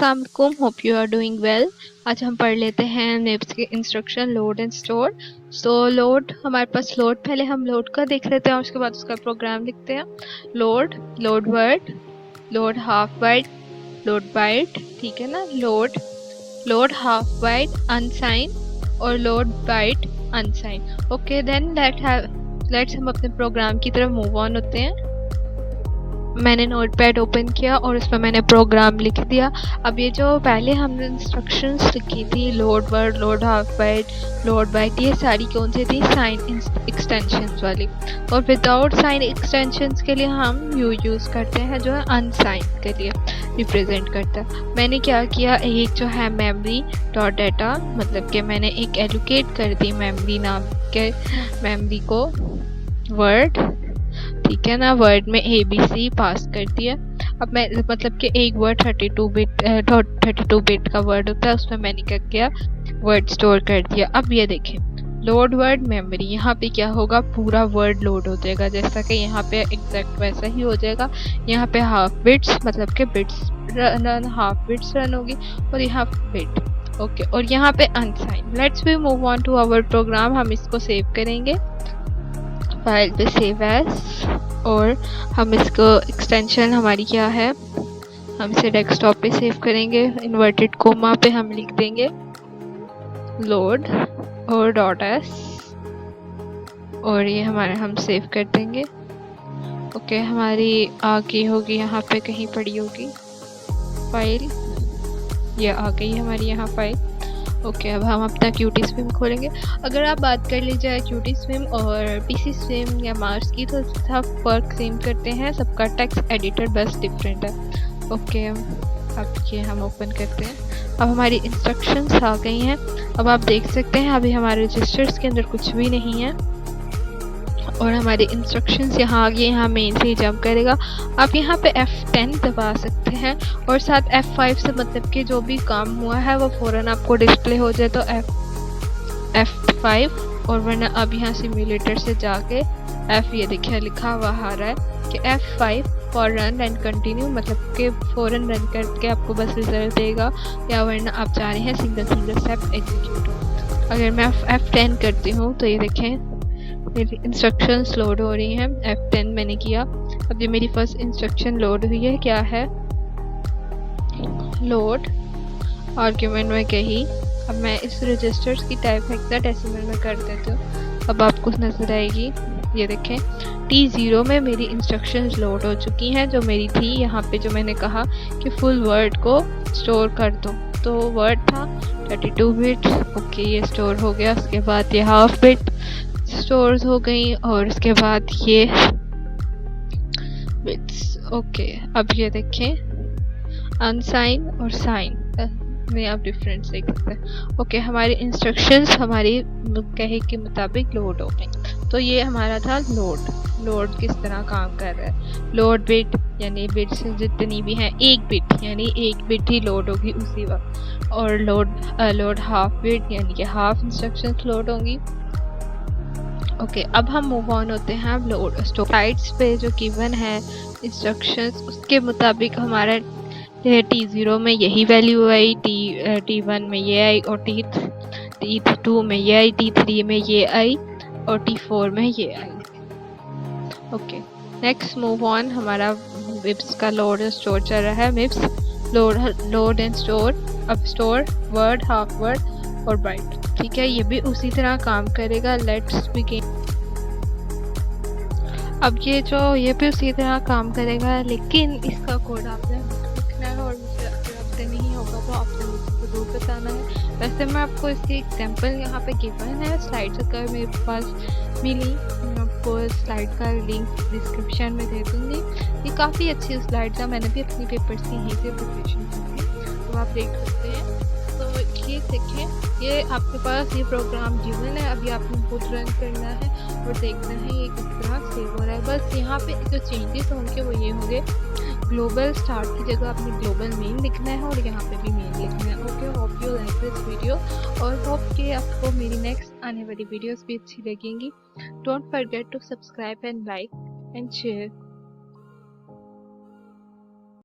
अस्सलाम वालेकुम, hope you are doing well. आज हम पढ़ लेते हैं निब्स के instruction load and store. So load, हमारे पास लोड, पहले हम लोड का देख लेते हैं और उसके बाद उसका प्रोग्राम लिखते हैं। Load, load word, load half byte, load byte, ठीक है ना। Load, load half byte unsigned और load byte unsigned. Okay then let's हम अपने प्रोग्राम की तरफ मूव ऑन होते हैं। मैंने नोटपैड ओपन किया और उसमें मैंने प्रोग्राम लिख दिया। अब ये जो पहले हमने इंस्ट्रक्शंस लिखी थी, load word, load half byte, load byte, ये सारी कौन सी थी? साइन एक्सटेंशंस वाली। और विदाउट साइन एक्सटेंशंस के लिए हम यू यूज़ करते हैं, जो है अनसाइन के लिए रिप्रेजेंट करता है। मैंने क्या किया, एक जो है मेमोरी डॉट डाटा, मतलब कि मैंने एक एलोकेट कर दी मेमोरी नाम के मेमोरी को वर्ड, ठीक है ना। वर्ड में ABC पास कर दिया। अब मैं मतलब कि एक वर्ड 32 बिट का वर्ड होता है, उसमें मैंने क्या किया, वर्ड स्टोर कर दिया। अब ये देखें, लोड वर्ड मेमोरी, यहाँ पे क्या होगा, पूरा वर्ड लोड हो जाएगा, जैसा कि यहाँ पे एग्जैक्ट वैसा ही हो जाएगा। यहाँ पे हाफ बिट्स, मतलब कि बिट्स हाफ बिट्स रन होगी और यहाँ बिट, ओके। और यहाँ पे unsign. Let's we move on to our program. हम इसको सेव करेंगे फाइल पे, सेव एज, और हम इसको एक्सटेंशन हमारी क्या है, हम इसे डेस्कटॉप पे सेव करेंगे। इन्वर्टेड कोमा पे हम लिख देंगे लोड और डॉट एस, और ये हमारे हम सेव कर देंगे। ओके, हमारी आ गई होगी, यहाँ पे कहीं पड़ी होगी फाइल, ये आ गई हमारी यहाँ फाइल। ओके, अब हम अपना क्यूटी स्विम खोलेंगे। अगर आप बात कर ली जाए क्यूटी स्विम और पीसी स्विम या मार्स की, तो सब फर्क सेम करते हैं, सबका टेक्स्ट एडिटर बस डिफरेंट है। ओके, अब ये हम ओपन करते हैं। अब हमारी इंस्ट्रक्शंस आ गई हैं। अब आप देख सकते हैं अभी हमारे रजिस्टर्स के अंदर कुछ भी नहीं है और हमारे इंस्ट्रक्शंस यहाँ आ गए। यहाँ मेन से ही जंप करेगा। आप यहाँ पे F10 दबा सकते हैं और साथ F5 से, मतलब कि जो भी काम हुआ है वो फ़ौरन आपको डिस्प्ले हो जाए, तो F5। और वरना अब यहाँ सिम्युलेटर से जाके F, ये देखिए लिखा हुआ आ रहा है कि F5 for run and continue, मतलब कि फ़ौरन रन करके आपको बस रिजल्ट देगा, या वरना आप जा रहे हैं सिंगल स्टेप एग्जीक्यूट हो। अगर मैं F10 करती हूँ तो ये देखें मेरी इंस्ट्रक्शंस लोड हो रही हैं। F10 मैंने किया। अब ये मेरी फर्स्ट इंस्ट्रक्शन लोड हुई है, क्या है, लोड आर्ग्यूमेंट में कही। अब मैं इस रजिस्टर्स की टाइप हेक्साडेसिमल में कर देती हूँ। अब आपको नजर आएगी, ये देखें T0 में मेरी इंस्ट्रक्शंस लोड हो चुकी हैं, जो मेरी थी यहाँ पे, जो मैंने कहा कि फुल वर्ड को स्टोर कर दो, तो वर्ड था 32 बिट। ओके, ये स्टोर हो गया। उसके बाद ये हाफ बिट स्टोर्स हो गई और उसके बाद ये बिट्स। ओके, अब ये देखें अनसाइन और साइन में आप डिफरेंस देख सकते हैं। ओके, हमारी इंस्ट्रक्शंस हमारी कहे के मुताबिक लोड हो गई। तो ये हमारा था लोड किस तरह काम कर रहा है। लोड बिट यानी बिट्स जितनी भी हैं, एक बिट यानी एक बिट ही लोड होगी उसी वक्त। और लोड हाफ बिट यानी कि हाफ इंस्ट्रक्शंस लोड होंगी। ओके, अब हम मूव ऑन होते हैं लोड स्टोर साइट्स पे, जो गिवन है इंस्ट्रक्शंस, उसके मुताबिक हमारा T0 में यही वैल्यू आई, T1 में ये आई, और T2 में ये आई, T3 में ये आई, और T4 में ये आई। ओके, नेक्स्ट मूव ऑन, हमारा मिप्स का लोड स्टोर चल रहा है। मिप्स लोड एंड स्टोर। अब स्टोर वर्ड, हाफ वर्ड और बाइट, ठीक है, ये भी उसी तरह काम करेगा। Let's begin. अब ये भी उसी तरह काम करेगा, लेकिन इसका कोड आपने लिखना है, और मुझे अगर आपसे नहीं होगा तो आपने मुझे ज़रूर बताना है। वैसे मैं आपको इसकी एग्जांपल यहाँ पे गिवन है, स्लाइड्स अगर मेरे पास मिली, मैं आपको स्लाइड का लिंक डिस्क्रिप्शन में दे दूँगी। ये काफ़ी अच्छी स्लाइड्स है, मैंने भी अपनी पेपर्स की यहीं से प्रिपरेशन की थी, तो आप देख सकते हैं। तो ये देखें, ये आपके पास ये प्रोग्राम गिवन है, अभी आपने खुद रन करना है और देखना है ये किस तरह सेव हो रहा है। बस यहाँ पे जो चेंजेस होंगे वो ये होंगे, ग्लोबल स्टार्ट की जगह आपने ग्लोबल मेन लिखना है और यहाँ पे भी मेन लिखना है। Okay, hope you like this video और होप कि आपको मेरी नेक्स्ट आने वाली वीडियोस भी अच्छी लगेंगी। Don't forget to subscribe and like and share.